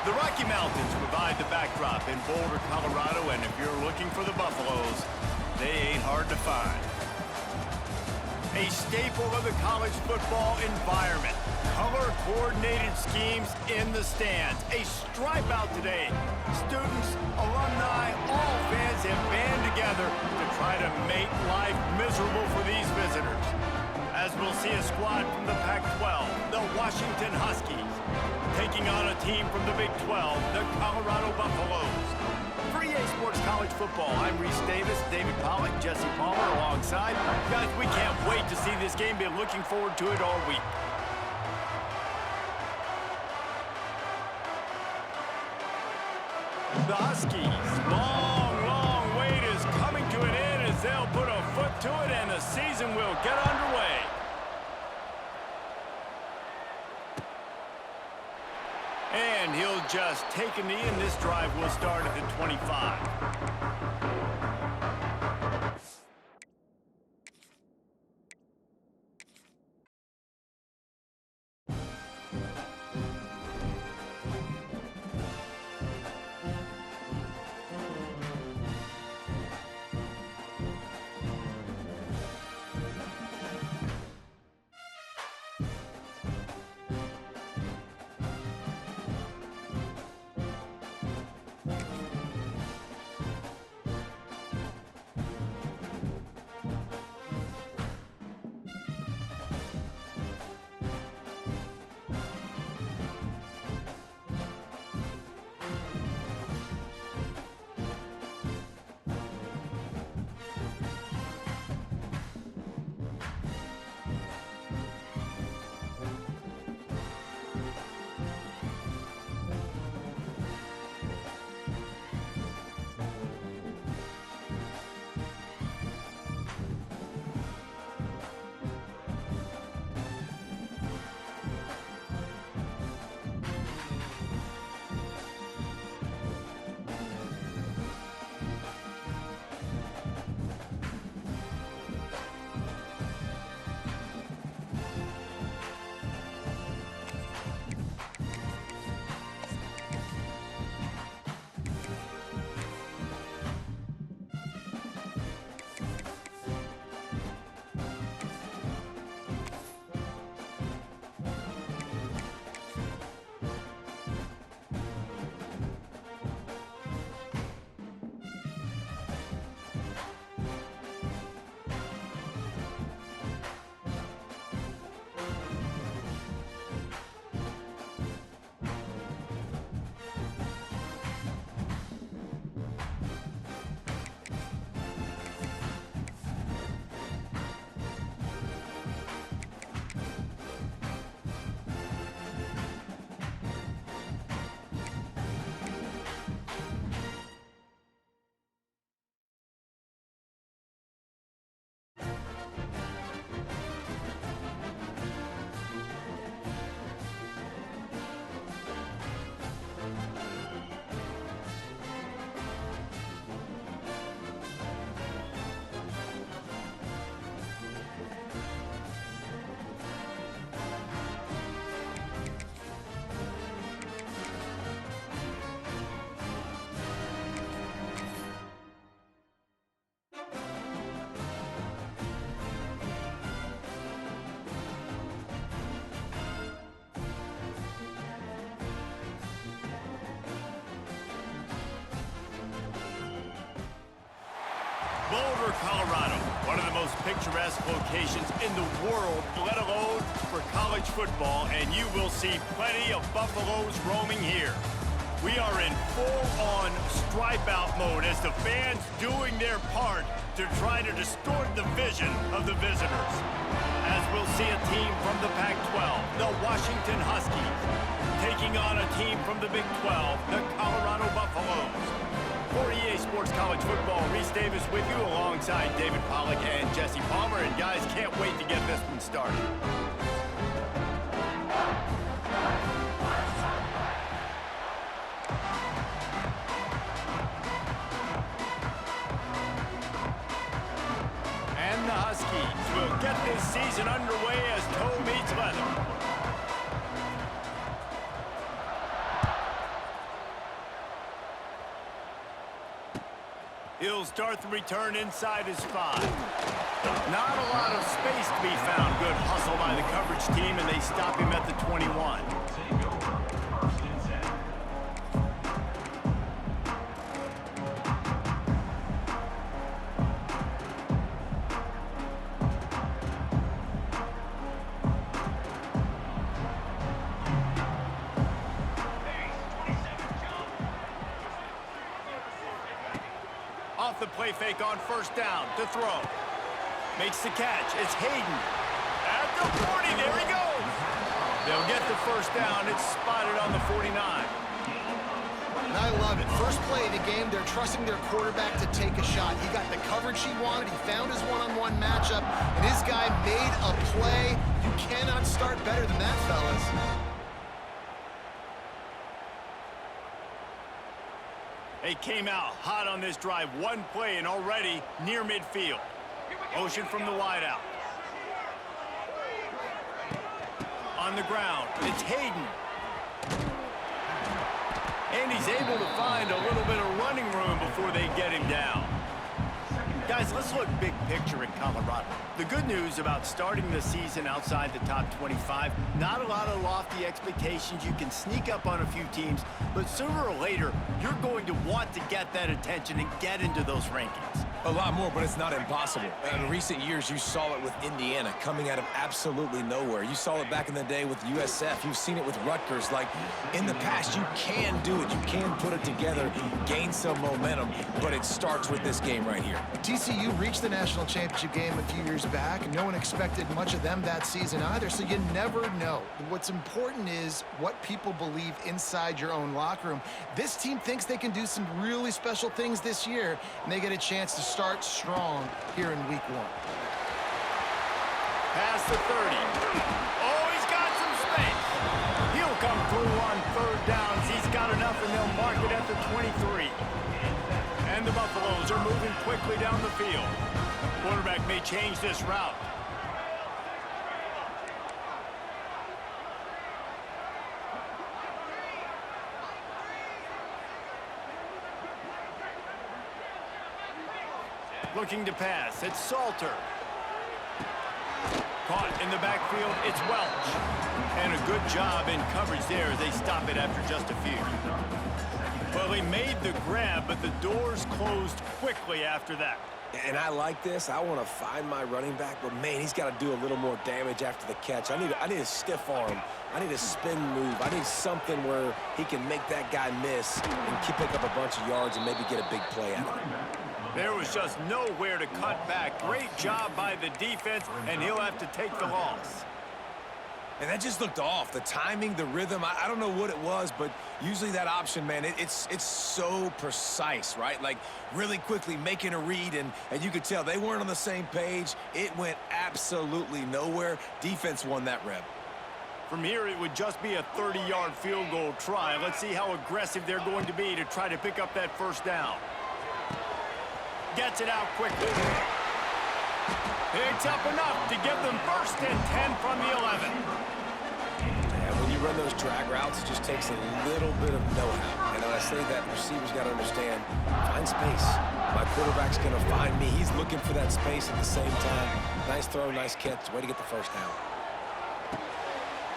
The Rocky Mountains provide the backdrop in Boulder, Colorado, and if you're looking for the Buffaloes, they ain't hard to find. A staple of the college football environment. Color-coordinated schemes in the stands. A stripe out today. Students, alumni, all fans have band together to try to make life miserable for these visitors. As we'll see a squad from the Pac-12, the Washington Huskies, taking on a team from the Big 12, the Colorado Buffaloes. For EA Sports College Football, I'm Reese Davis, David Pollack, Jesse Palmer alongside. Guys, we can't wait to see this game. Been looking forward to it all week. The Huskies, long wait is coming to an end as they'll put a foot to it and the season will get underway. And he'll just take a knee, and this drive will start at the 25. Boulder, Colorado, one of the most picturesque locations in the world, let alone for college football, and you will see plenty of Buffaloes roaming here. We are in full-on stripe-out mode as the fans doing their part to try to distort the vision of the visitors. As we'll see a team from the Pac-12, the Washington Huskies, taking on a team from the Big 12, the Colorado Buffaloes. For EA Sports College Football, Reese Davis with you alongside David Pollack and Jesse Palmer. And guys, can't wait to get this one started. And the Huskies will get this season underway as toe meets leather. He'll start the return inside his 5. Not a lot of space to be found. Good hustle by the coverage team, and they stop him at the 21. Off the play fake on first down to throw. Makes the catch. It's Hayden. At the 40, there he goes. They'll get the first down. It's spotted on the 49. And I love it. First play of the game, they're trusting their quarterback to take a shot. He got the coverage he wanted. He found his one-on-one matchup, and his guy made a play. You cannot start better than that, fellas. They came out hot on this drive. One play and already near midfield. Motion from the wideout. On the ground, it's Hayden. And he's able to find a little bit of running room before they get him down. Guys, let's look big picture at Colorado. The good news about starting the season outside the top 25, not a lot of lofty expectations. You can sneak up on a few teams, but sooner or later, you're going to want to get that attention and get into those rankings. A lot more, but it's not impossible. In recent years, you saw it with Indiana coming out of absolutely nowhere. You saw it back in the day with USF. You've seen it with Rutgers. Like, in the past, you can do it. You can put it together, gain some momentum, but it starts with this game right here. TCU reached the national championship game a few years back, and no one expected much of them that season either, so you never know. What's important is what people believe inside your own locker room. This team thinks they can do some really special things this year, and they get a chance to start strong here in week 1. Past the 30. Oh, he's got some space. He'll come through on third downs. He's got enough, and they'll mark it at the 23. And the Buffaloes are moving quickly down the field. Quarterback may change this route. Looking to pass, it's Salter. Caught in the backfield, it's Welch. And a good job in coverage there as they stop it after just a few. Well, they made the grab, but the doors closed quickly after that. And I like this. I want to find my running back, but man, he's got to do a little more damage after the catch. I need a stiff arm. I need a spin move. I need something where he can make that guy miss and pick up a bunch of yards and maybe get a big play out of it. There was just nowhere to cut back. Great job by the defense, and he'll have to take the loss. And that just looked off. The timing, the rhythm, I don't know what it was, but usually that option, man, it's so precise, right? Like, really quickly making a read, and you could tell they weren't on the same page. It went absolutely nowhere. Defense won that rep. From here, it would just be a 30-yard field goal try. Let's see how aggressive they're going to be to try to pick up that first down. Gets it out quickly. Picks up enough to give them first and 10 from the 11. Yeah, when you run those drag routes, it just takes a little bit of know-how. And when I say that, receivers got to understand, find space. My quarterback's going to find me. He's looking for that space at the same time. Nice throw, nice catch. Way to get the first down.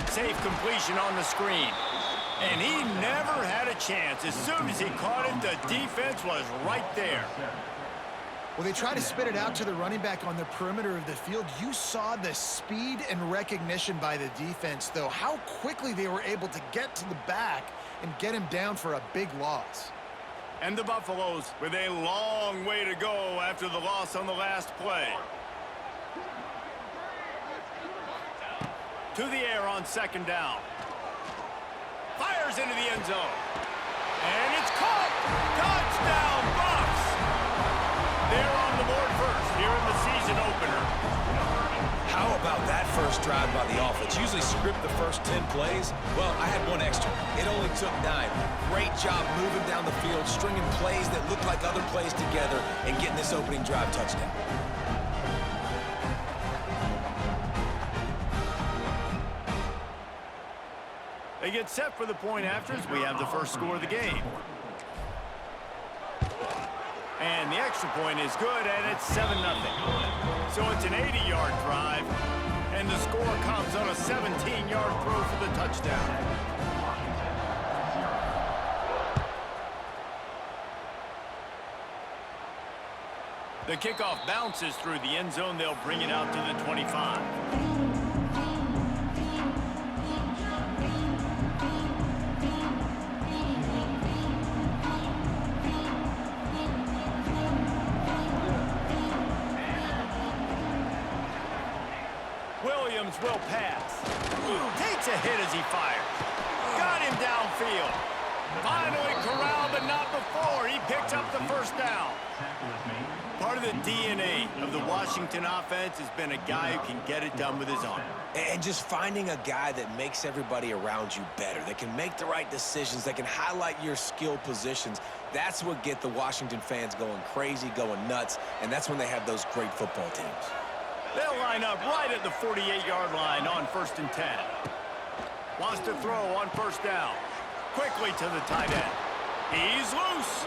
Safe completion on the screen. And he never had a chance. As soon as he caught it, the defense was right there. Well, they try to spit it out to the running back on the perimeter of the field. You saw the speed and recognition by the defense, though, how quickly they were able to get to the back and get him down for a big loss. And the Buffaloes with a long way to go after the loss on the last play. To the air on second down. Fires into the end zone. And it's caught. Touchdown, Buffs. They're on the board first here in the season opener. How about that first drive by the offense? Usually script the first 10 plays. Well, I had one extra. It only took 9. Great job moving down the field, stringing plays that look like other plays together, and getting this opening drive touchdown. They get set for the point after as we have the first score of the game. And the extra point is good, and it's 7-0. So it's an 80-yard drive, and the score comes on a 17-yard throw for the touchdown. The kickoff bounces through the end zone. They'll bring it out to the 25. Williams will pass. Takes a hit as he fires. Got him downfield. Finally corralled, but not before. He picks up the first down. Part of the DNA of the Washington offense has been a guy who can get it done with his arm. And just finding a guy that makes everybody around you better, that can make the right decisions, that can highlight your skill positions. That's what gets the Washington fans going crazy, going nuts, and that's when they have those great football teams. They'll line up right at the 48-yard line on 1st and 10. Wants to throw on first down. Quickly to the tight end. He's loose.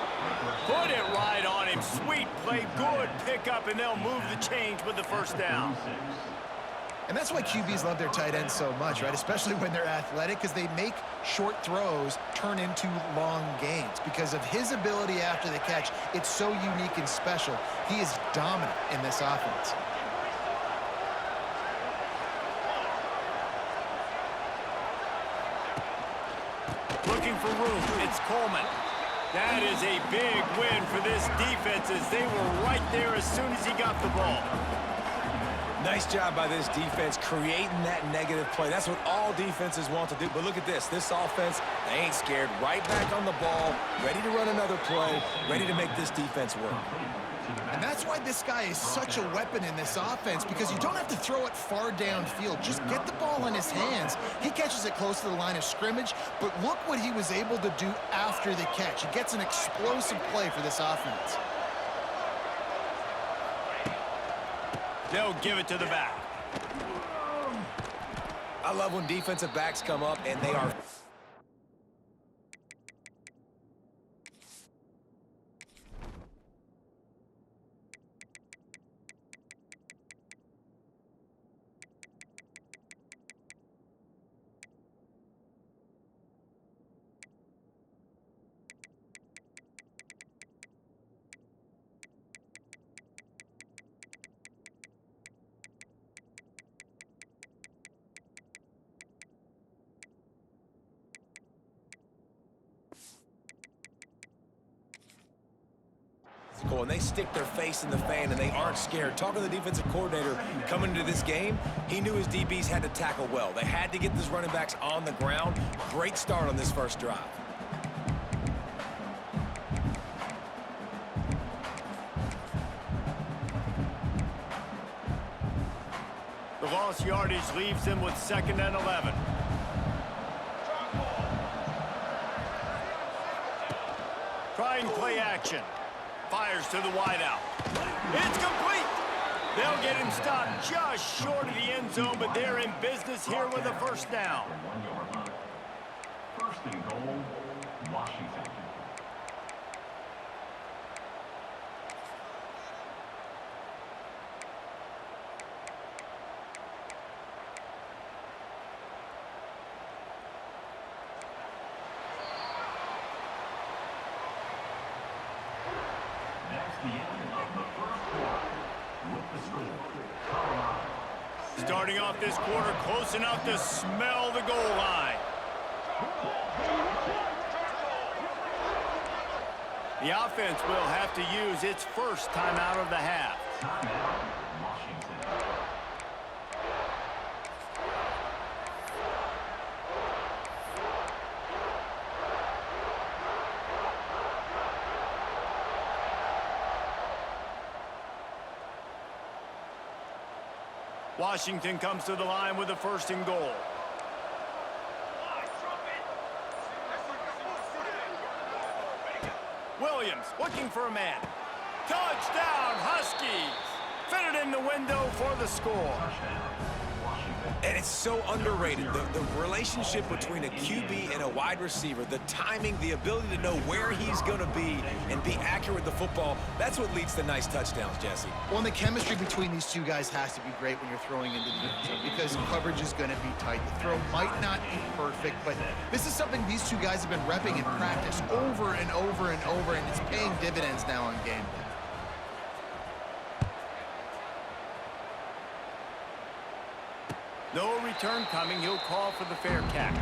Put it right on him. Sweet play, good pickup, and they'll move the change with the first down. And that's why QBs love their tight ends so much, right? Especially when they're athletic, because they make short throws turn into long gains. Because of his ability after the catch, it's so unique and special. He is dominant in this offense. Looking for room. It's Coleman. That is a big win for this defense as they were right there as soon as he got the ball. Nice job by this defense creating that negative play. That's what all defenses want to do. But look at this. This offense, they ain't scared. Right back on the ball, ready to run another play, ready to make this defense work. And that's why this guy is such a weapon in this offense, because you don't have to throw it far downfield. Just get the ball in his hands. He catches it close to the line of scrimmage, but look what he was able to do after the catch. He gets an explosive play for this offense. They'll give it to the back. I love when defensive backs come up and they are... And they stick their face in the fan and they aren't scared. Talking to the defensive coordinator coming into this game, he knew his DBs had to tackle well. They had to get these running backs on the ground. Great start on this first drive. The lost yardage leaves them with 2nd and 11. Trying play action. Fires to the wideout. It's complete. They'll get him stopped just short of the end zone, but they're in business here with a first down. 1st and goal, Washington. The end of the first Starting off this quarter close enough to smell the goal line. The offense will have to use its first timeout of the half. Washington comes to the line with a first and goal. Williams looking for a man. Touchdown, Huskies! Fitted in the window for the score. And it's so underrated, the relationship between a QB and a wide receiver, the timing, the ability to know where he's going to be and be accurate with the football, that's what leads to nice touchdowns, Jesse. Well, and the chemistry between these two guys has to be great when you're throwing into the end zone because coverage is going to be tight. The throw might not be perfect, but this is something these two guys have been repping in practice over and over and over, and it's paying dividends now on game day. No return coming. He'll call for the fair catch.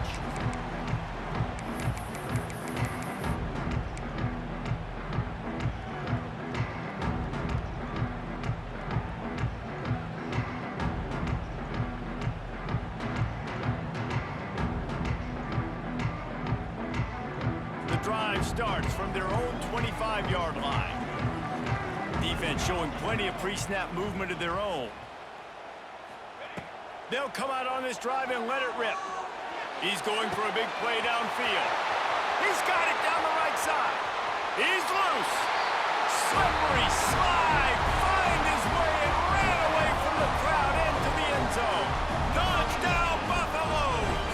The drive starts from their own 25-yard line. Defense showing plenty of pre-snap movement of their own. They'll come out on this drive and let it rip. He's going for a big play downfield. He's got it down the right side. He's loose. Slippery slide. Find his way and ran away from the crowd into the end zone. Touchdown, Buffaloes!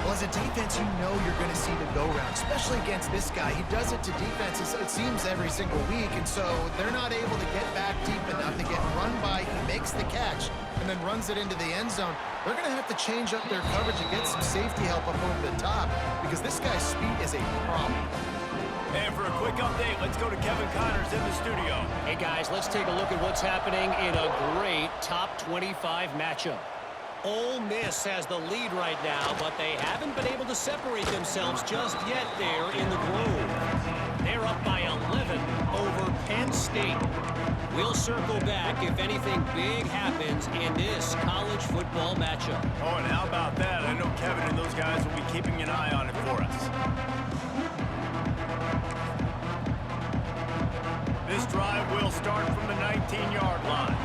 Well, as a defense, you know you're going to see the go-round, especially against this guy. He does it to defenses, it seems, every single week, and so they're not able to get back deep enough to get run by. He makes the catch and then runs it into the end zone. They're going to have to change up their coverage and get some safety help up over the top because this guy's speed is a problem. And for a quick update, let's go to Kevin Connors in the studio. Hey, guys, let's take a look at what's happening in a great top 25 matchup. Ole Miss has the lead right now, but they haven't been able to separate themselves just yet there in the Grove. They're up by 11 over Penn State. We'll circle back if anything big happens in this college football matchup. Oh, and how about that? I know Kevin and those guys will be keeping an eye on it for us. This drive will start from the 19-yard line.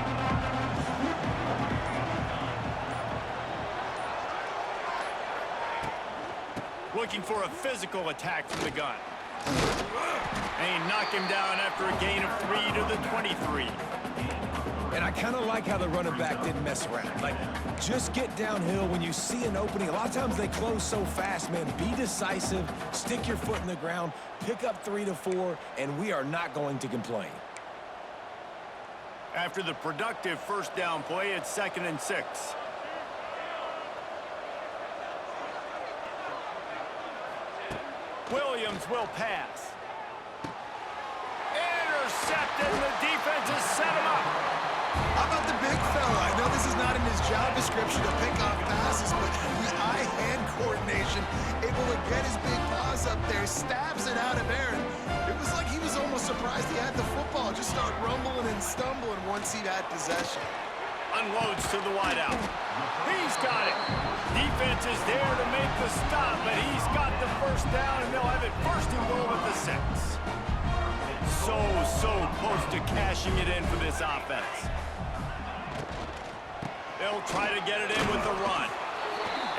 Looking for a physical attack from the gun. And he knocked him down after a gain of 3 to the 23. And I kind of like how the running back didn't mess around. Like, just get downhill when you see an opening. A lot of times they close so fast, man. Be decisive, stick your foot in the ground, pick up 3 to 4, and we are not going to complain. After the productive first down play, it's 2nd and 6. Williams will pass. Intercepted, and the defense has set him up. How about the big fella? I know this is not in his job description to pick off passes, but the eye-hand coordination, able to get his big paws up there, stabs it out of Aaron. It was like he was almost surprised he had the football. Just started rumbling and stumbling once he had possession. Unloads to the wideout. He's got it. Defense is there to make the stop, but he's got the first down, and they'll have it 1st and goal at the 6. So close to cashing it in for this offense. They'll try to get it in with the run.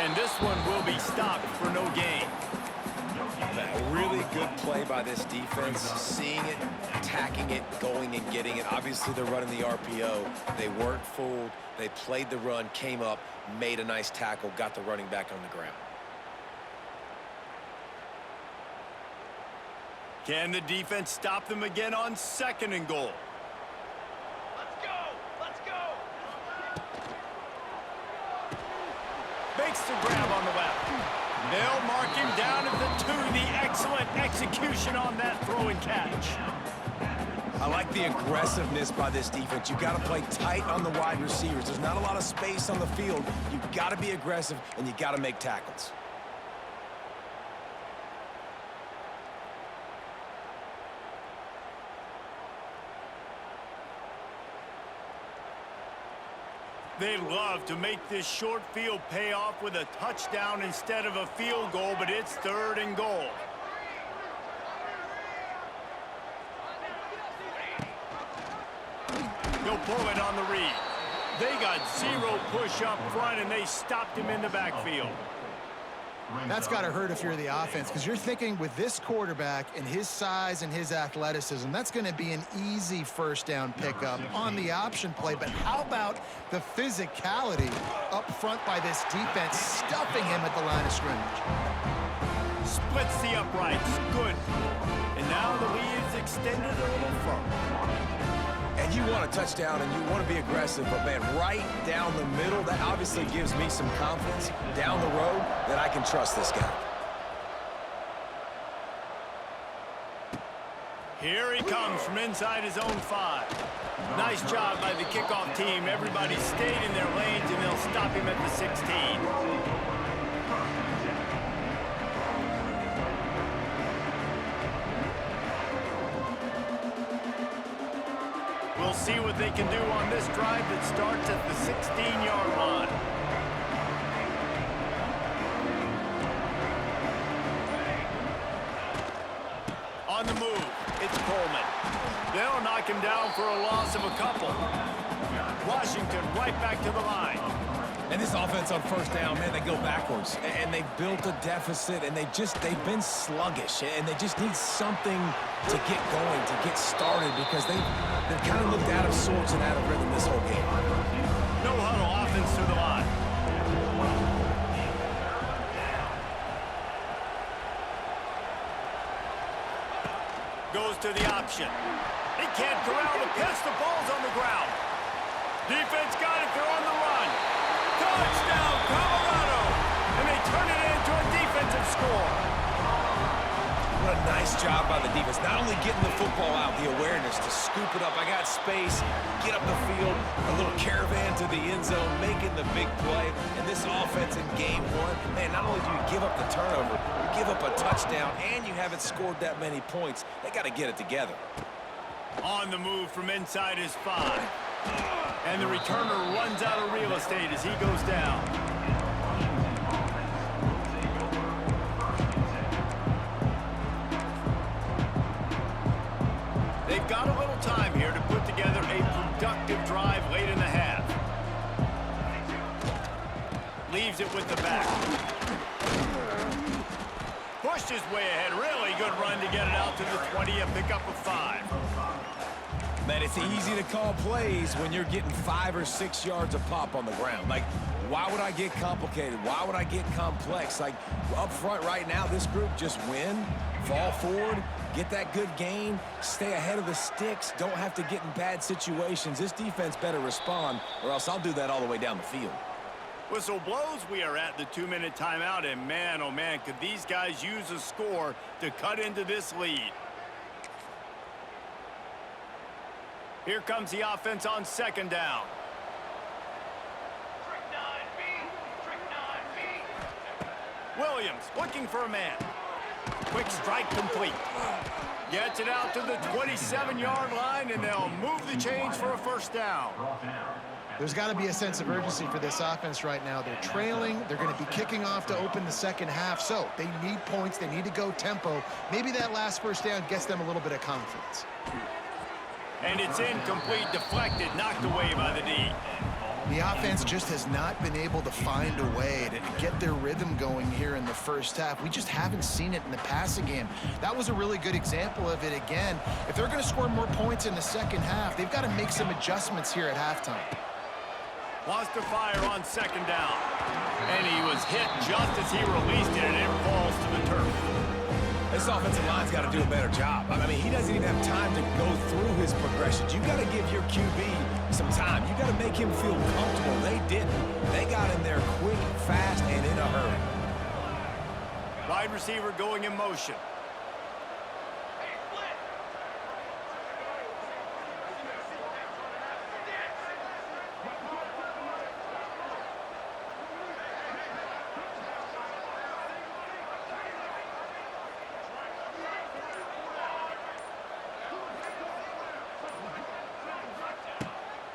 And this one will be stopped for no gain. A really good play by this defense, seeing it, attacking it, going and getting it. Obviously, they're running the RPO. They weren't fooled. They played the run, came up, made a nice tackle, got the running back on the ground. Can the defense stop them again on 2nd and goal? Let's go! Let's go! Makes the grab on the left. They'll mark him down at the 2. The excellent execution on that throw and catch. I like the aggressiveness by this defense. You got to play tight on the wide receivers. There's not a lot of space on the field. You got to be aggressive, and you got to make tackles. They love to make this short field pay off with a touchdown instead of a field goal, but it's 3rd and goal. He'll pull it on the read. They got 0 push up front, and they stopped him in the backfield. That's got to hurt if you're the offense, because you're thinking with this quarterback and his size and his athleticism, that's going to be an easy 1st down pickup on the option play. But how about the physicality up front by this defense, stuffing him at the line of scrimmage? Splits the uprights. Good. And now the lead is extended a little further. And you want a touchdown, and you want to be aggressive, but, man, right down the middle, that obviously gives me some confidence down the road that I can trust this guy. Here he comes from inside his own 5. Nice job by the kickoff team. Everybody stayed in their lanes, and they'll stop him at the 16. We'll see what they can do on this drive that starts at the 16-yard line. On the move, it's Coleman. They'll knock him down for a loss of a couple. Washington right back to the line. And this offense on 1st down, man, they go backwards. And they've built a deficit, and they've been sluggish. And they just need something to get going, to get started, because they've kind of looked out of sorts and out of rhythm this whole game. No huddle offense to the line. Goes to the option. He can't corral the pitch. The ball's on the ground. Defense got it. They're on the run. Touchdown, Colorado! And they turn it into a defensive score. What a nice job by the defense. Not only getting the football out, the awareness to scoop it up. I got space, get up the field, a little caravan to the end zone, making the big play. And this offense in game 1, man, not only do you give up the turnover, you give up a touchdown, and you haven't scored that many points. They got to get it together. On the move from inside his 5. And the returner runs out of real estate as he goes down. They've got a little time here to put together a productive drive late in the half. Leaves it with the back. Pushed his way ahead. Really good run to get it out to the 20, a pickup of 5. Man, it's easy to call plays when you're getting 5 or 6 yards of pop on the ground. Like, why would I get complicated? Why would I get complex? Like, up front right now, this group just win, fall forward, get that good gain, stay ahead of the sticks, don't have to get in bad situations. This defense better respond, or else I'll do that all the way down the field. Whistle blows. We are at the 2-minute timeout, and man, oh man, could these guys use a score to cut into this lead. Here comes the offense on 2nd down. Williams looking for a man. Quick strike complete. Gets it out to the 27-yard line, and they'll move the chains for a 1st down. There's got to be a sense of urgency for this offense right now. They're trailing. They're going to be kicking off to open the 2nd half. So they need points. They need to go tempo. Maybe that last 1st down gets them a little bit of confidence. And it's incomplete, deflected, knocked away by the D. The offense just has not been able to find a way to get their rhythm going here in the 1st half. We just haven't seen it in the passing game. That was a really good example of it again. If they're going to score more points in the 2nd half, they've got to make some adjustments here at halftime. Wants to fire on 2nd down. And he was hit just as he released it, and it falls to the turf. This offensive line's got to do a better job. I mean, he doesn't even have time to go through his progressions. You got to give your QB some time. You got to make him feel comfortable. They didn't. They got in there quick, fast, and in a hurry. Wide receiver going in motion.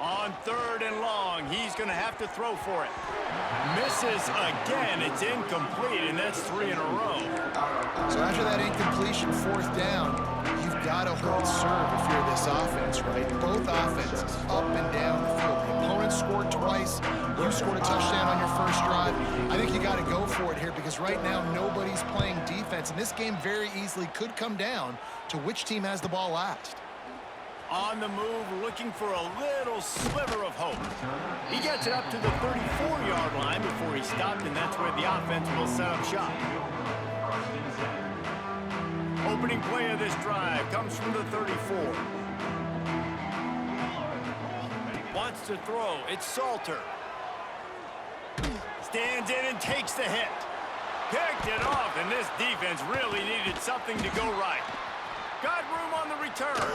On 3rd and long, he's going to have to throw for it. Misses again. It's incomplete, and that's 3 in a row. So after that incompletion, 4th down, you've got to hold serve if you're this offense, right? Both offenses up and down the field. The opponent scored twice. You scored a touchdown on your first drive. I think you got to go for it here because right now nobody's playing defense, and this game very easily could come down to which team has the ball last. On the move, looking for a little sliver of hope. He gets it up to the 34-yard line before he stopped, and that's where the offense will set up shop. Opening play of this drive comes from the 34. Wants to throw. It's Salter. Stands in and takes the hit. Picked it off, and this defense really needed something to go right. Got room on the return.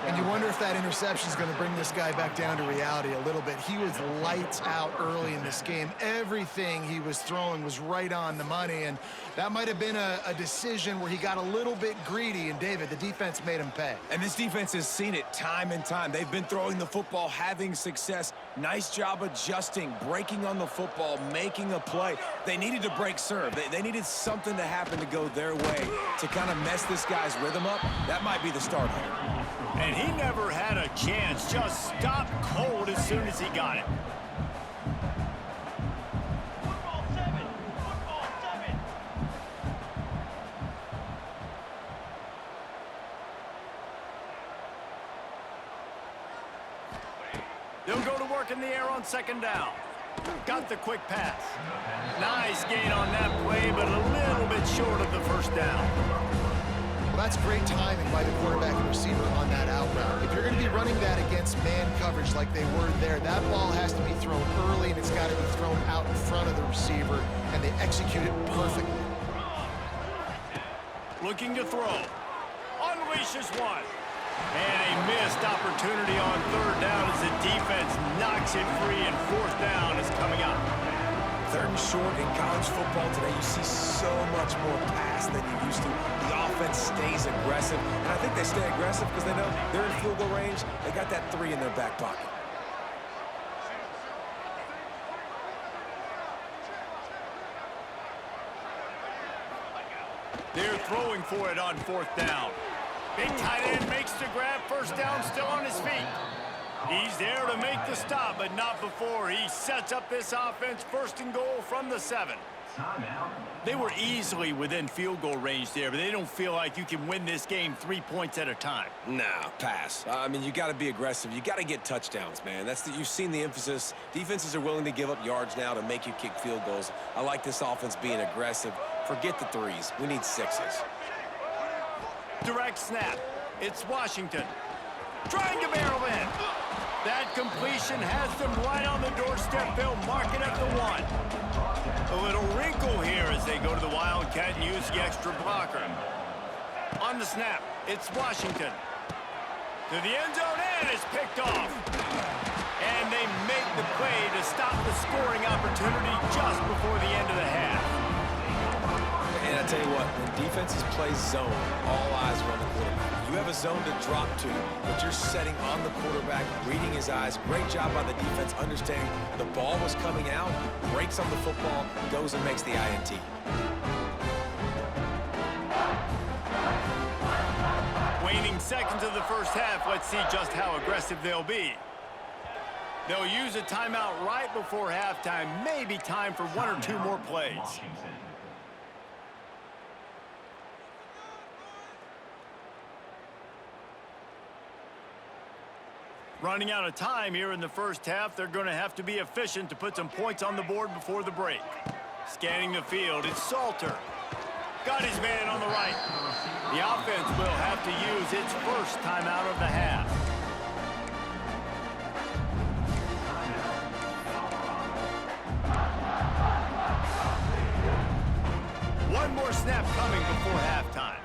And you wonder if that interception is going to bring this guy back down to reality a little bit. He was lights out early in this game. Everything he was throwing was right on the money, and that might have been a decision where he got a little bit greedy, and David, the defense made him pay. And this defense has seen it time and time. They've been throwing the football, having success. Nice job adjusting, breaking on the football, making a play. They needed to break serve. They needed something to happen to go their way to kind of mess this guy's rhythm up. That might be the start here. And he never had a chance. Just stopped cold as soon as he got it. Football 7. Football 7. They'll go to work in the air on 2nd down. Got the quick pass. Nice gain on that play, but a little bit short of the 1st down. Well, that's great timing by the quarterback and receiver on that out route. If you're going to be running that against man coverage like they were there, that ball has to be thrown early, and it's got to be thrown out in front of the receiver, and they execute it perfectly. Looking to throw. Unleashes one. And a missed opportunity on 3rd down as the defense knocks it free, and 4th down is coming up. 3rd and short in college football today, you see so much more pass than you used to. The offense stays aggressive, and I think they stay aggressive because they know they're in field goal range. They got that 3 in their back pocket. They're throwing for it on 4th down. Big tight end makes the grab. 1st down, still on his feet. He's there to make the stop, but not before he sets up this offense. 1st and goal from the 7. They were easily within field goal range there, but they don't feel like you can win this game 3 points at a time. Nah, pass. I mean, you got to be aggressive. You got to get touchdowns, man. You've seen the emphasis. Defenses are willing to give up yards now to make you kick field goals. I like this offense being aggressive. Forget the 3s. We need 6s. Direct snap. It's Washington. Trying to barrel in. That completion has them right on the doorstep. They'll mark it at the 1. A little wrinkle here as they go to the Wildcat and use the extra blocker. On the snap, it's Washington. To the end zone, and it's picked off. And they make the play to stop the scoring opportunity just before the end of the half. And I tell you what, when defenses play zone, all eyes are on the quarterback. You have a zone to drop to, but you're setting on the quarterback, reading his eyes. Great job by the defense, understanding the ball was coming out, breaks on the football, goes and makes the INT. Waning seconds of the 1st half, let's see just how aggressive they'll be. They'll use a timeout right before halftime, maybe time for 1 or 2 more plays. Running out of time here in the 1st half, they're going to have to be efficient to put some points on the board before the break. Scanning the field, it's Salter. Got his man on the right. The offense will have to use its 1st timeout of the half. One more snap coming before halftime.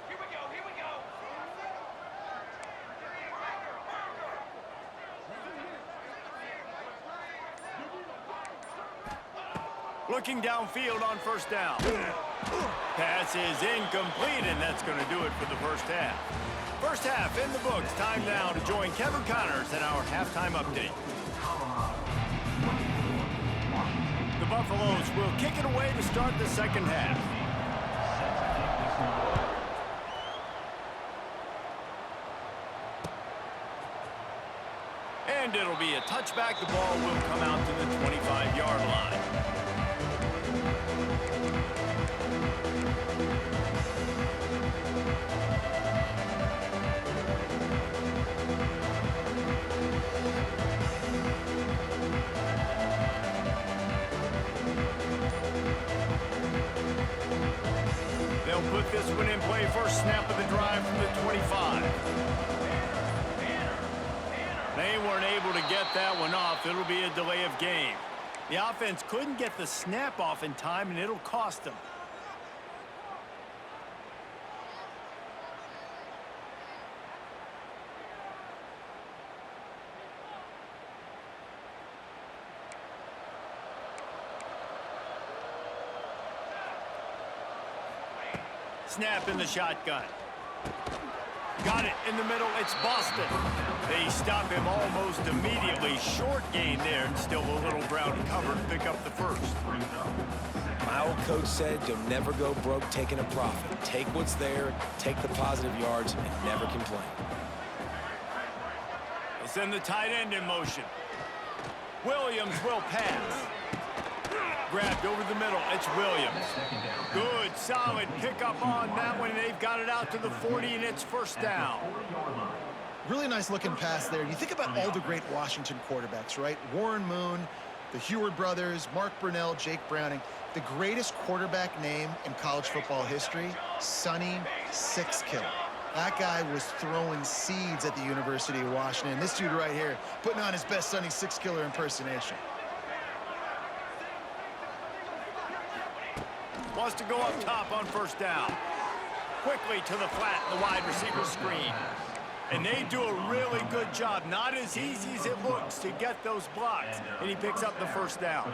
Here we go. Here we go. Looking downfield on 1st down. Pass is incomplete, and that's going to do it for the first half. First half in the books. Time now to join Kevin Connors in our halftime update. The Buffaloes will kick it away to start the second half. And it'll be a touchback. The ball will come out to the 25-yard line. They'll put this one in play. First snap of the drive from the 25. They weren't able to get that one off. It'll be a delay of game. The offense couldn't get the snap off in time, and it'll cost them. Snap in the shotgun. Got it in the middle. It's Boston. They stop him almost immediately. Short gain there, and still a little ground to cover to pick up the first. My old coach said you'll never go broke taking a profit. Take what's there, take the positive yards, and never complain. They send the tight end in motion. Williams will pass. Grabbed over the middle. It's Williams. Good, solid pickup on that one. They've got it out to the 40, and it's first down. Really nice looking pass there. You think about all the great Washington quarterbacks, right? Warren Moon, the Heward brothers, Mark Brunell, Jake Browning. The greatest quarterback name in college football history, Sonny Sixkill. That guy was throwing seeds at the University of Washington. This dude right here putting on his best Sonny Sixkiller impersonation. Wants to go up top on first down. Quickly to the flat, the wide receiver screen. And they do a really good job. Not as easy as it looks to get those blocks. And he picks up the first down.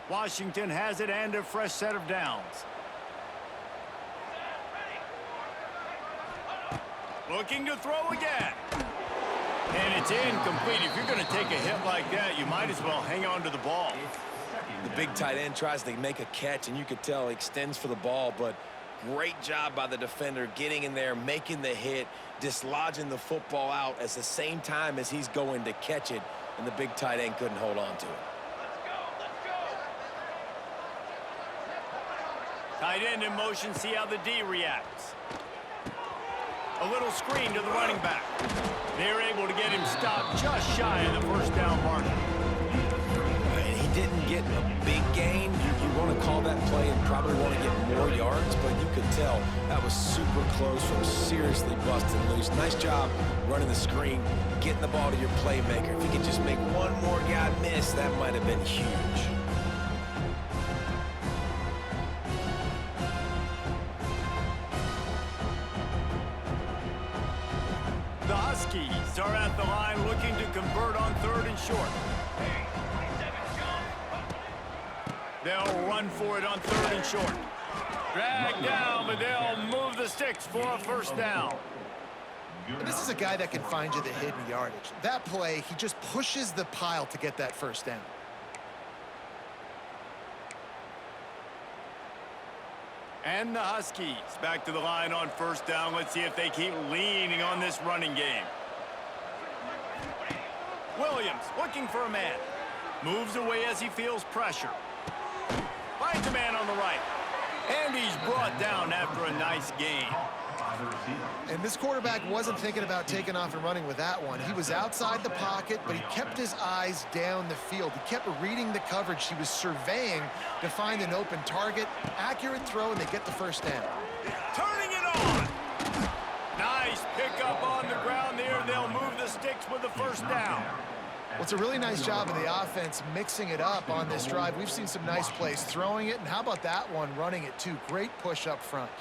Washington has it and a fresh set of downs. Looking to throw again. And it's incomplete. If you're going to take a hit like that, you might as well hang on to the ball. The big tight end tries to make a catch, and you could tell he extends for the ball, but great job by the defender getting in there, making the hit, dislodging the football out at the same time as he's going to catch it, and the big tight end couldn't hold on to it. Tight end in motion, see how the D reacts. A little screen to the running back. They're able to get him stopped just shy of the first down marker. And he didn't get a big gain. You want to call that play and probably want to get more yards, but you could tell that was super close from seriously busting loose. Nice job running the screen, getting the ball to your playmaker. If he could just make one more guy miss, that might have been huge. The Huskies are at the line looking to convert on third and short. They'll run for it on third and short. Drag down, but they'll move the sticks for a first down. And this is a guy that can find you the hidden yardage. That play, he just pushes the pile to get that first down. And the Huskies back to the line on first down. Let's see if they keep leaning on this running game. Williams looking for a man. Moves away as he feels pressure. Finds a man on the right. And he's brought down after a nice gain. And this quarterback wasn't thinking about taking off and running with that one. He was outside the pocket, but he kept his eyes down the field. He kept reading the coverage. He was surveying to find an open target. Accurate throw, and they get the first down. Turning it on. Nice pickup on the ground there. They'll move the sticks with the first down. Well, it's a really nice job of the offense mixing it up on this drive. We've seen some nice plays throwing it, and how about that one running it too? Great push up front.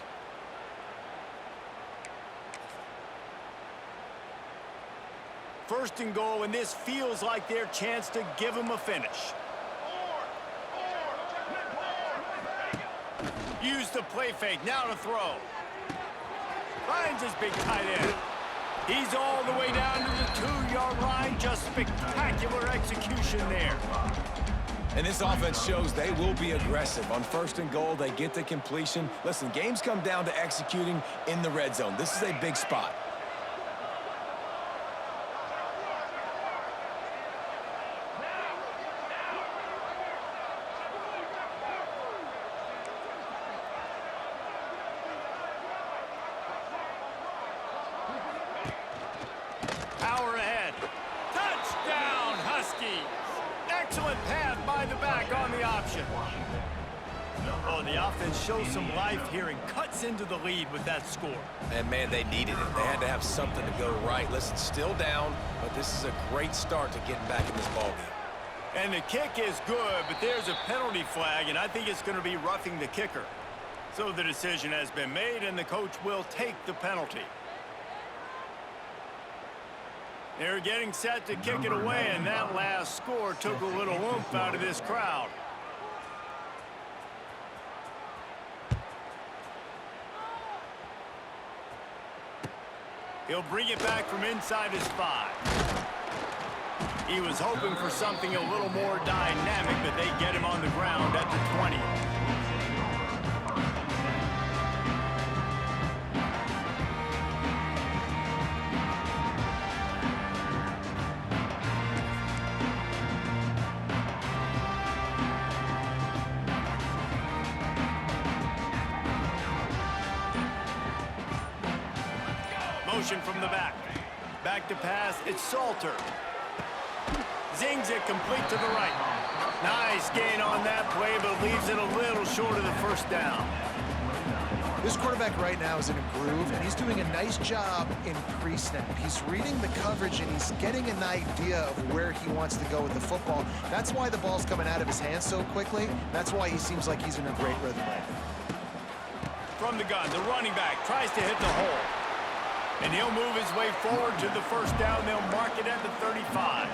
First and goal, and this feels like their chance to give them a finish. Use the play fake, now to throw. Finds his big tight end. He's all the way down to the 2-yard line. Just spectacular execution there. And this offense shows they will be aggressive. On first and goal, they get the completion. Listen, games come down to executing in the red zone. This is a big spot. Power ahead. Touchdown, Huskies. Excellent pass by the back on the option. Oh, the offense shows some life here and cuts into the lead with that score. And, man, they needed it. They had to have something to go right. Listen, still down, but this is a great start to getting back in this ballgame. And the kick is good, but there's a penalty flag, and I think it's going to be roughing the kicker. So the decision has been made, and the coach will take the penalty. They're getting set to kick it away, and that last score took a little oomph out of this crowd. He'll bring it back from inside his 5. He was hoping for something a little more dynamic, but they get him on the ground at the 20. Motion from the back. Back to pass, it's Salter. Zings it complete to the right. Nice gain on that play, but leaves it a little short of the first down. This quarterback right now is in a groove, and he's doing a nice job in pre-snap. He's reading the coverage, and he's getting an idea of where he wants to go with the football. That's why the ball's coming out of his hands so quickly. That's why he seems like he's in a great rhythm right now. From the gun, the running back tries to hit the hole. And he'll move his way forward to the first down. They'll mark it at the 35.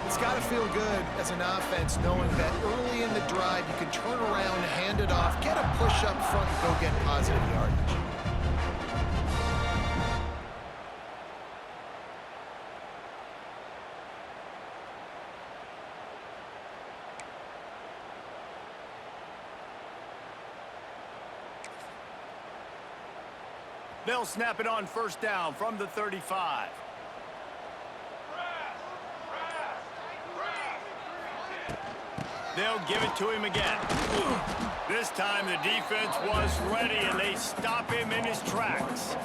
It's got to feel good as an offense knowing that early in the drive you can turn around, hand it off, get a push up front, and go get positive yardage. They'll snap it on first down from the 35. They'll give it to him again. This time the defense was ready, and they stop him in his tracks.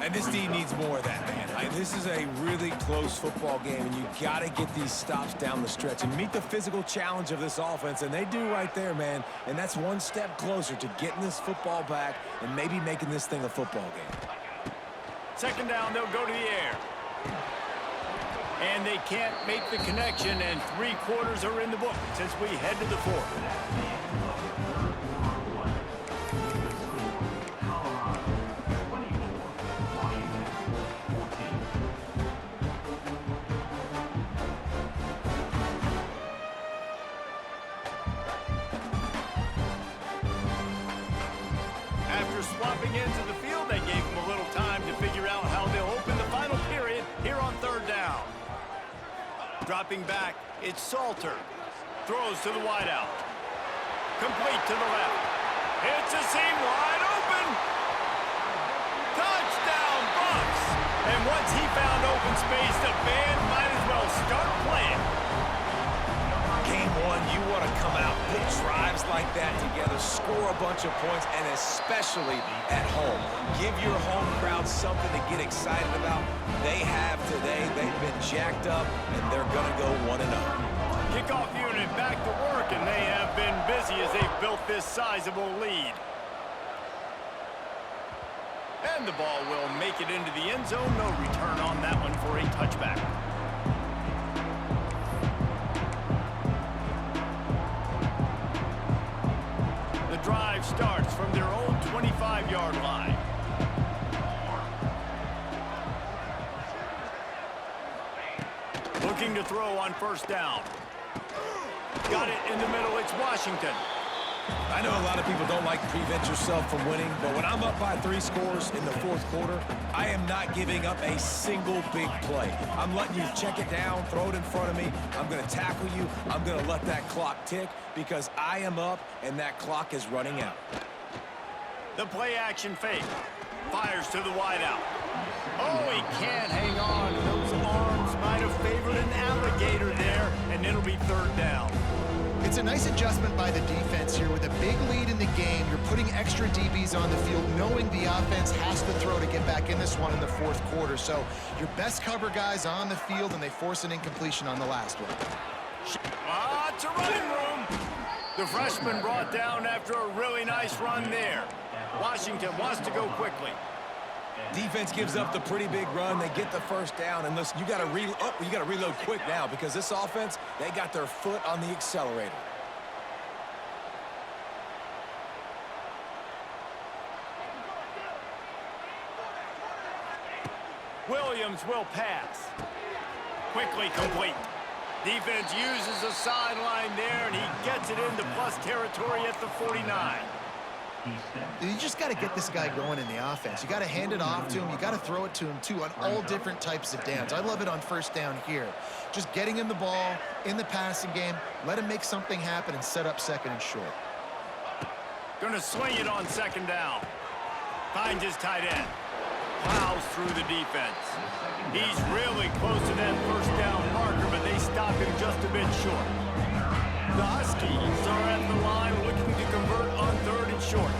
And this team needs more of that, man. This is a really close football game, and you got to get these stops down the stretch and meet the physical challenge of this offense, and they do right there, man. And that's one step closer to getting this football back and maybe making this thing a football game. Second down, they'll go to the air. And they can't make the connection, and 3 quarters are in the book since we head to the 4th. After swapping into the field, they gave him a little time to figure out how they'll open the final period here on third down. Dropping back, it's Salter. Throws to the wideout. Complete to the left. It's a seam wide open. Touchdown, Bucks! And once he found open space, the band might as well start playing. Game 1, you want to come out, put drives like that together, score a bunch of points, and especially at home. Give your home crowd something to get excited about. They have today. They've been jacked up, and they're going to go 1-0. Kickoff unit back to work, and they have been busy as they've built this sizable lead. And the ball will make it into the end zone. No return on that one for a touchback. The drive starts from their own 25-yard line. throw on first down. Got it in the middle. It's Washington. I know a lot of people don't like to prevent yourself from winning, but when I'm up by 3 scores in the fourth quarter, I am not giving up a single big play. I'm letting you check it down, throw it in front of me. I'm going to tackle you. I'm going to let that clock tick because I am up and that clock is running out. The play action fake. Fires to the wideout. Oh, he can't hang on. Those arms might have favored an alligator there, and it'll be third down. It's a nice adjustment by the defense here. With a big lead in the game, you're putting extra DBs on the field, knowing the offense has to throw to get back in this one in the fourth quarter. So your best cover guys on the field, and they force an incompletion on the last one. It's a running room. The freshman brought down after a really nice run there. Washington wants to go quickly. Defense gives up the pretty big run. They get the first down. And listen, you got to reload quick now because this offense, they got their foot on the accelerator. Williams will pass. Quickly complete. Defense uses the sideline there, and he gets it into plus territory at the 49. You just got to get this guy going in the offense. You got to hand it off to him. You got to throw it to him, too, on all different types of downs. I love it on first down here. Just getting him the ball in the passing game, let him make something happen and set up second and short. Gonna swing it on second down. Finds his tight end. Plows through the defense. He's really close to that first down marker, but they stop him just a bit short. The Huskies are at the line looking to convert on third and short.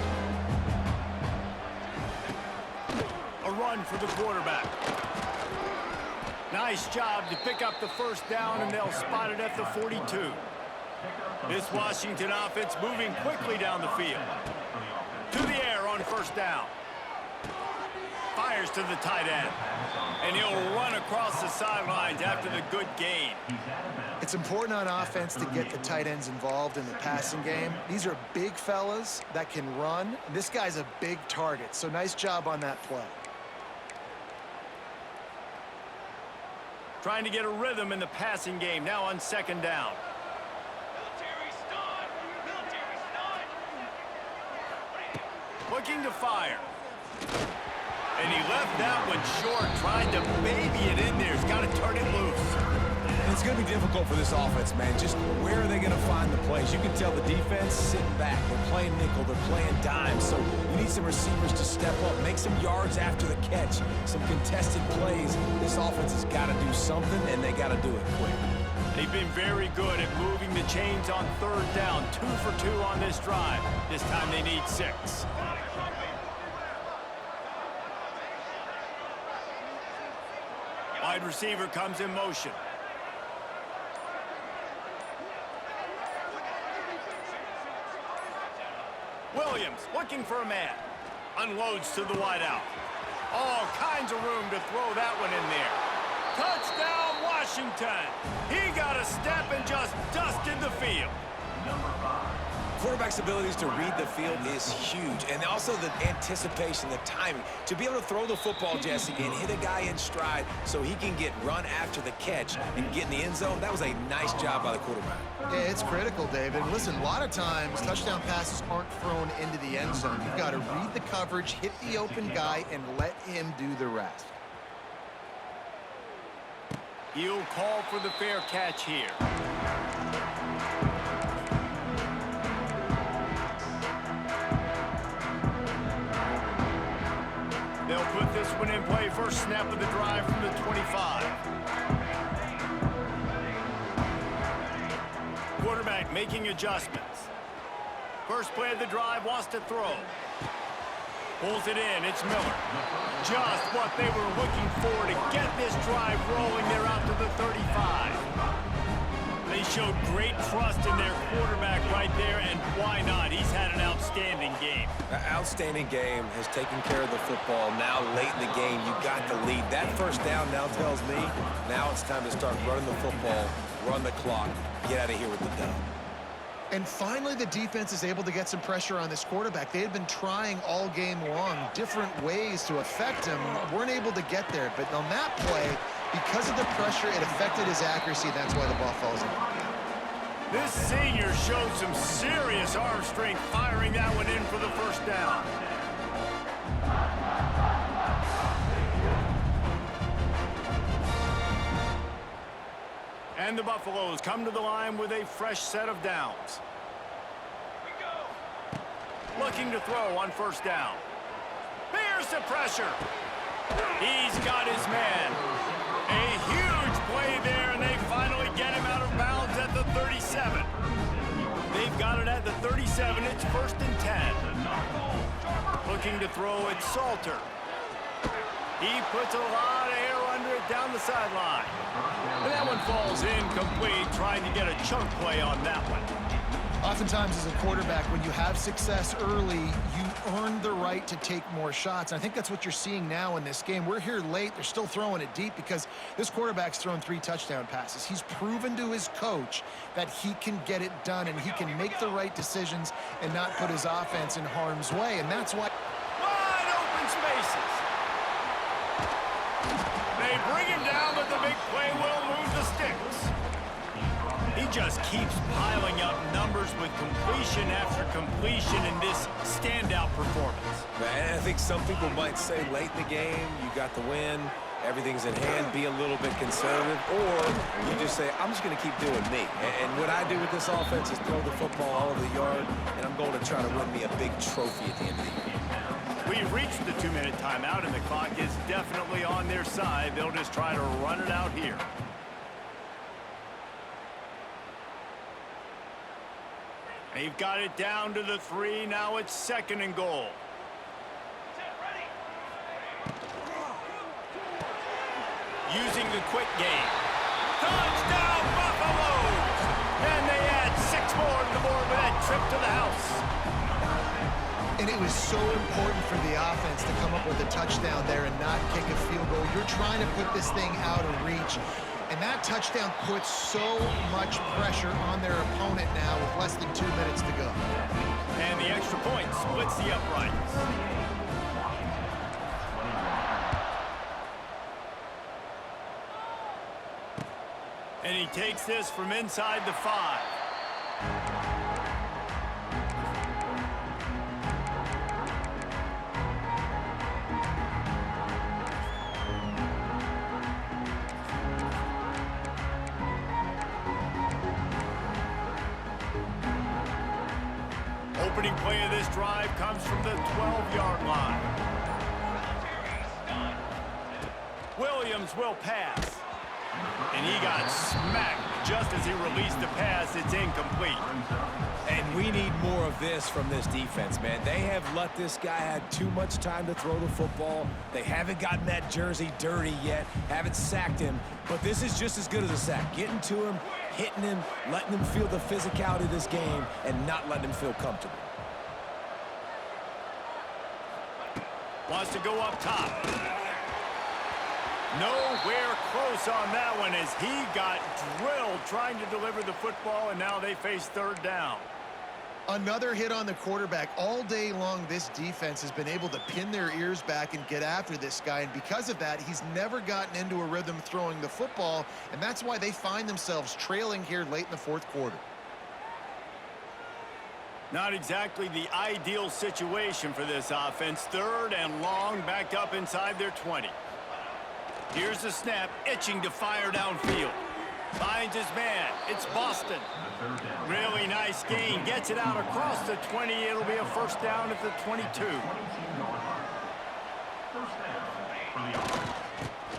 A run for the quarterback. Nice job to pick up the first down, and they'll spot it at the 42. This Washington offense moving quickly down the field. To the air on first down. Fires to the tight end. And he'll run across the sidelines after the good gain. It's important on offense to get the tight ends involved in the passing game. These are big fellas that can run. This guy's a big target, so nice job on that play. Trying to get a rhythm in the passing game now on second down. Military stun! Military stun! Looking to fire. And he left that one short, trying to baby it in there. He's got to turn it loose. And it's going to be difficult for this offense, man. Just where are they going to find the plays? You can tell the defense sitting back. They're playing nickel. They're playing dime. So you need some receivers to step up, make some yards after the catch, some contested plays. This offense has got to do something, and they got to do it quick. They've been very good at moving the chains on third down. 2 for 2 on this drive. This time they need 6. Wide receiver comes in motion. Williams looking for a man. Unloads to the wideout. All kinds of room to throw that one in there. Touchdown, Washington. He got a step and just dusted the field. Quarterback's abilities to read the field is huge, and also the anticipation, the timing. To be able to throw the football, Jesse, and hit a guy in stride so he can get run after the catch and get in the end zone, that was a nice job by the quarterback. Yeah, it's critical, David. Listen, a lot of times touchdown passes aren't thrown into the end zone. You've got to read the coverage, hit the open guy, and let him do the rest. He'll call for the fair catch here. They'll put this one in play. First snap of the drive from the 25. Quarterback making adjustments. First play of the drive, wants to throw. Pulls it in. It's Miller. Just what they were looking for to get this drive rolling. They're out to the 35. They showed great trust in their quarterback right there, and why not? He's had an outstanding game. An outstanding game, has taken care of the football. Now, late in the game, you got the lead. That first down now tells me now it's time to start running the football, run the clock, get out of here with the dub. And finally, the defense is able to get some pressure on this quarterback. They had been trying all game long different ways to affect him. Weren't able to get there. But on that play, Because of the pressure, it affected his accuracy. That's why the ball falls in. This senior showed some serious arm strength firing that one in for the first down. And the Buffaloes come to the line with a fresh set of downs. We go. Looking to throw on first down. Here's the pressure. He's got his man. A huge play there, and they finally get him out of bounds at the 37. They've got it at the 37. It's 1st and 10. Looking to throw it, Salter. He puts a lot of air under it down the sideline. And that one falls incomplete, trying to get a chunk play on that one. Oftentimes as a quarterback, when you have success early, you earn the right to take more shots. And I think that's what you're seeing now in this game. We're here late. They're still throwing it deep because this quarterback's thrown 3 touchdown passes. He's proven to his coach that he can get it done and he can make the right decisions and not put his offense in harm's way. And that's why... Wide open spaces. They bring him down, but the big play will move the sticks. He just keeps piling up numbers with completion after completion in this standout performance. Man, I think some people might say late in the game, you got the win, everything's in hand, be a little bit conservative, or you just say, I'm just going to keep doing me. And what I do with this offense is throw the football all over the yard, and I'm going to try to win me a big trophy at the end of the year. We've reached the 2-minute timeout, and the clock is definitely on their side. They'll just try to run it out here. They've got it down to the 3. Now it's 2nd and goal. Set, ready. Using the quick game. Touchdown, Buffaloes! And they add 6 more to the board with that trip to the house. And it was so important for the offense to come up with a touchdown there and not kick a field goal. You're trying to put this thing out of reach. And that touchdown puts so much pressure on their opponent now with less than 2 minutes to go. And the extra point splits the uprights. And he takes this from inside the 5. Opening play of this drive comes from the 12-yard line. Williams will pass. And he got smacked just as he released the pass. It's incomplete. And we need more of this from this defense, man. They have let this guy have too much time to throw the football. They haven't gotten that jersey dirty yet, haven't sacked him. But this is just as good as a sack. Getting to him, hitting him, letting him feel the physicality of this game, and not letting him feel comfortable. Wants to go up top. Nowhere close on that one as he got drilled trying to deliver the football, and now they face 3rd down. Another hit on the quarterback. All day long, this defense has been able to pin their ears back and get after this guy, and because of that, he's never gotten into a rhythm throwing the football, and that's why they find themselves trailing here late in the 4th quarter. Not exactly the ideal situation for this offense. 3rd and long, back up inside their 20. Here's the snap, itching to fire downfield. Finds his man. It's Boston. Really nice gain. Gets it out across the 20. It'll be a 1st down at the 22.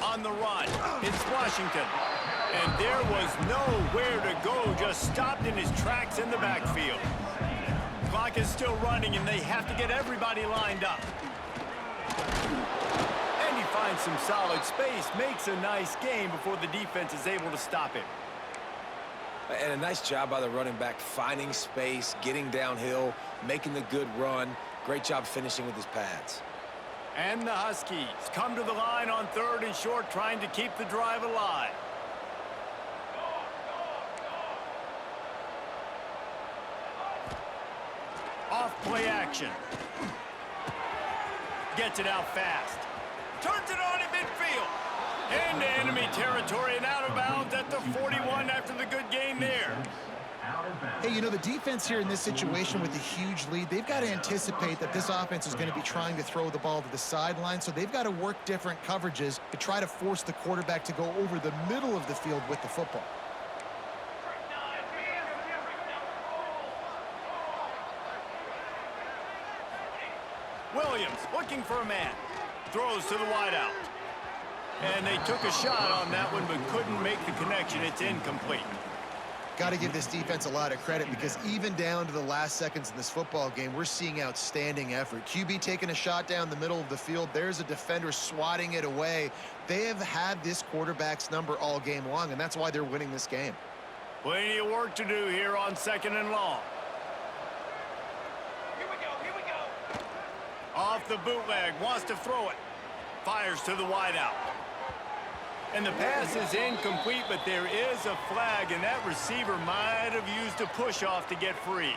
On the run, it's Washington. And there was nowhere to go. Just stopped in his tracks in the backfield. Clock is still running, and they have to get everybody lined up. And he finds some solid space, makes a nice game before the defense is able to stop him. And a nice job by the running back, finding space, getting downhill, making the good run. Great job finishing with his pads. And the Huskies come to the line on 3rd and short, trying to keep the drive alive. Off play action. Gets it out fast. Turns it on in midfield. Into enemy territory and out of bounds at the 41 after the good gain there. Hey, you know, the defense here in this situation with a huge lead, they've got to anticipate that this offense is going to be trying to throw the ball to the sideline, so they've got to work different coverages to try to force the quarterback to go over the middle of the field with the football. Williams looking for a man. Throws to the wideout. And they took a shot on that one but couldn't make the connection. It's incomplete. Got to give this defense a lot of credit because even down to the last seconds in this football game, we're seeing outstanding effort. QB taking a shot down the middle of the field. There's a defender swatting it away. They have had this quarterback's number all game long, and that's why they're winning this game. Plenty of work to do here on 2nd and long. Here we go, here we go. Off the bootleg, wants to throw it. Fires to the wideout. And the pass is incomplete, but there is a flag, and that receiver might have used a push-off to get free.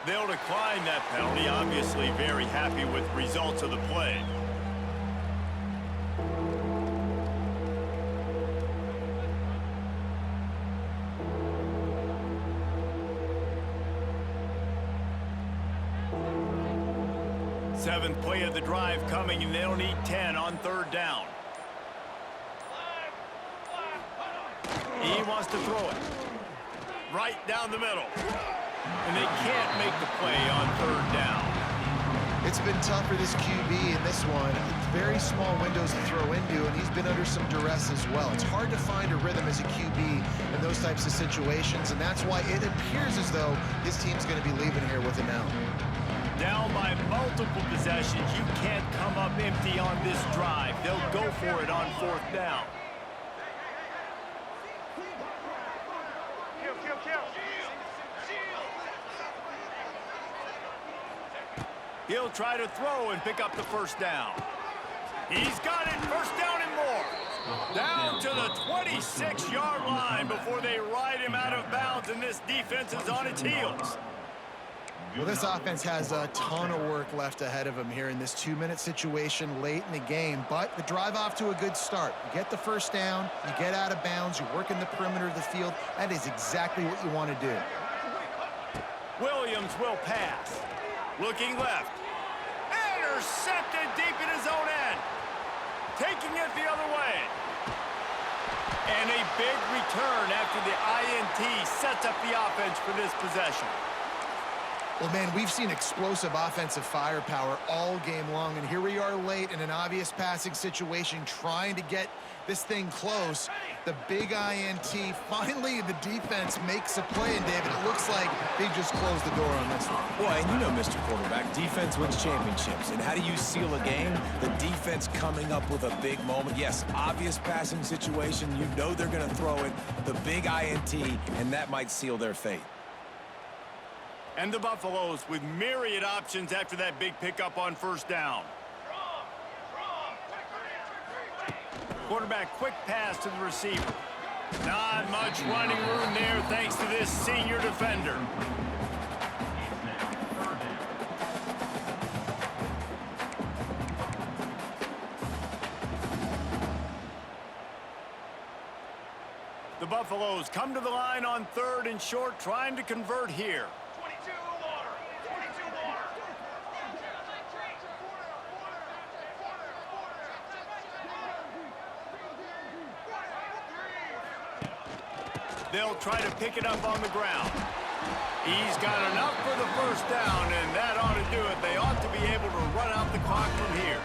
They'll decline that penalty, obviously very happy with results of the play. Seventh play of the drive coming, and they'll need 10 on 3rd down. He wants to throw it right down the middle. And they can't make the play on 3rd down. It's been tough for this QB in this one. Very small windows to throw into, and he's been under some duress as well. It's hard to find a rhythm as a QB in those types of situations, and that's why it appears as though his team's going to be leaving here with a now. Down by multiple possessions, you can't come up empty on this drive. They'll go for it on 4th down. He'll try to throw and pick up the 1st down. He's got it, 1st down and more. Down to the 26-yard line before they ride him out of bounds, and this defense is on its heels. Well, this offense has a ton of work left ahead of them here in this 2-minute situation late in the game, but the drive off to a good start. You get the 1st down, you get out of bounds, you work in the perimeter of the field. That is exactly what you want to do. Williams will pass. Looking left. Intercepted deep in his own end. Taking it the other way. And a big return after the INT sets up the offense for this possession. Well, man, we've seen explosive offensive firepower all game long, and here we are late in an obvious passing situation trying to get this thing close. The big INT, finally the defense makes a play, and David, it looks like they just closed the door on this one. Boy, and you know, Mr. Quarterback, defense wins championships. And how do you seal a game? The defense coming up with a big moment. Yes, obvious passing situation. You know they're going to throw it. The big INT, and that might seal their fate. And the Buffaloes with myriad options after that big pickup on 1st down. Quarterback quick pass to the receiver. Not much running room there thanks to this senior defender. The Buffaloes come to the line on 3rd and short, trying to convert here. They'll try to pick it up on the ground. He's got enough for the 1st down, and that ought to do it. They ought to be able to run out the clock from here.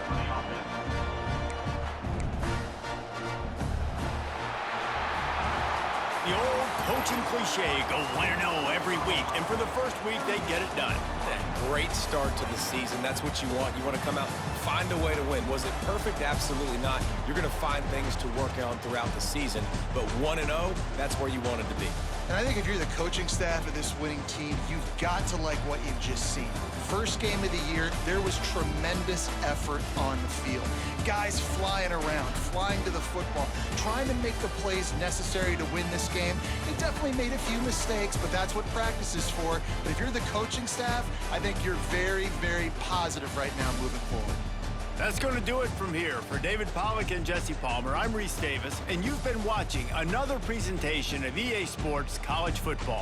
The old coaching cliche, go win or no every week, and for the 1st week, they get it done. Great start to the season. That's what you want. You want to come out, find a way to win. Was it perfect? Absolutely not. You're going to find things to work on throughout the season. But 1-0, that's where you wanted to be. And I think if you're the coaching staff of this winning team, you've got to like what you've just seen. First game of the year, there was tremendous effort on the field. Guys flying around, flying to the football, trying to make the plays necessary to win this game. They definitely made a few mistakes, but that's what practice is for. But if you're the coaching staff, I think you're very, very positive right now moving forward. That's going to do it from here. For David Pollack and Jesse Palmer, I'm Reese Davis, and you've been watching another presentation of EA Sports College Football.